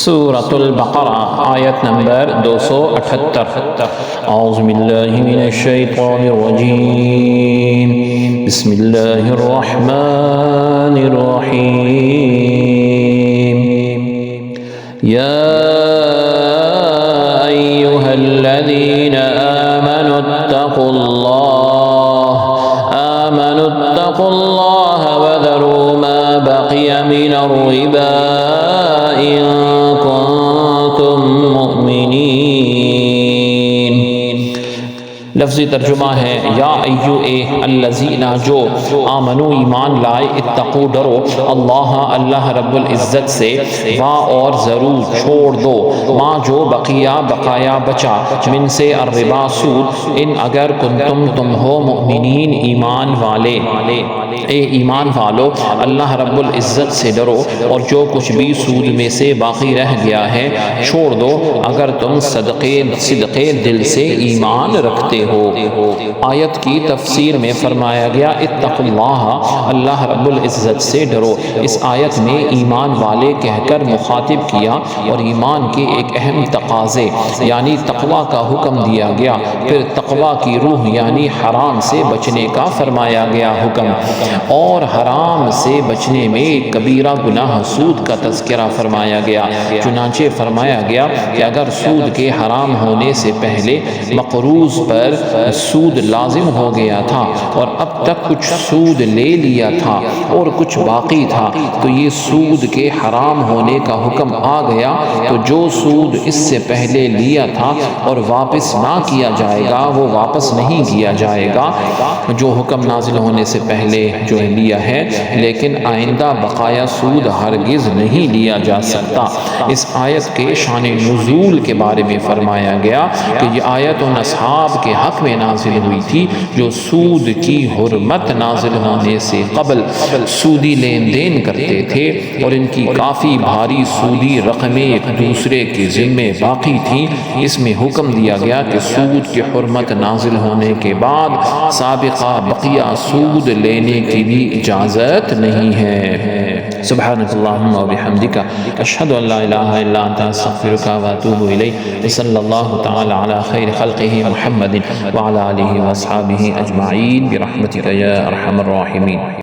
سورة البقرة آیت نمبر 278 اعوذ باللہ من الشیطان الرجیم بسم اللہ الرحمن الرحیم یا ایہا الذین آمنوا اتقوا اللہ وذروا ما بقی من الربا إن كنتم مؤمنين۔ لفظی ترجمہ ہے یا ایو الذین جو آمنو ایمان لائے اتقو ڈرو اللہ رب العزت سے وا اور ضرور چھوڑ دو ما جو بقایا بچا من سے الربا سود ان اگر کنتم تم ہو مؤمنین ایمان والے اے ایمان والو اللہ رب العزت سے ڈرو اور جو کچھ بھی سود میں سے باقی رہ گیا ہے چھوڑ دو اگر تم صدقے دل سے ایمان رکھتے ہو۔ آیت کی تفسیر میں فرمایا گیا اتقوا اللہ رب العزت سے ڈرو۔ اس آیت میں ایمان والے کہہ کر مخاطب کیا اور ایمان کے ایک اہم تقاضے یعنی تقوی کا حکم دیا گیا، پھر تقوی کی روح یعنی حرام سے بچنے کا فرمایا گیا حکم، اور حرام سے بچنے میں کبیرہ گناہ سود کا تذکرہ فرمایا گیا۔ چنانچہ فرمایا گیا کہ اگر سود کے حرام ہونے سے پہلے مقروض پر سود لازم ہو گیا تھا اور اب تک کچھ سود لے لیا تھا اور کچھ باقی تھا تو یہ سود کے حرام ہونے کا حکم آ گیا، تو جو سود اس سے پہلے لیا تھا اور واپس نہ کیا جائے گا وہ واپس نہیں کیا جائے گا، جو حکم نازل ہونے سے پہلے جو لیا ہے، لیکن آئندہ بقایا سود ہرگز نہیں لیا جا سکتا۔ اس آیت کے شان نزول کے بارے میں فرمایا گیا کہ یہ آیت ان اصحاب کے حق میں نازل ہوئی تھی جو سود کی حرمت نازل ہونے سے قبل سودی لین دین کرتے تھے اور ان کی کافی بھاری سودی رقمیں ایک دوسرے کے ذمے باقی تھیں۔ اس میں حکم دیا گیا کہ سود کی حرمت نازل ہونے کے بعد سابقہ بقیہ سود لینے کی بھی اجازت نہیں ہے۔ سبحانک اللہم و بحمدک اشہد ان لا الہ الا انت استغفرک و اتوب الیک صلی اللہ تعالی علی خیر خلقہ محمد وعلی آلہ واصحابہ اجمعین برحمتک یا ارحم الراحمین۔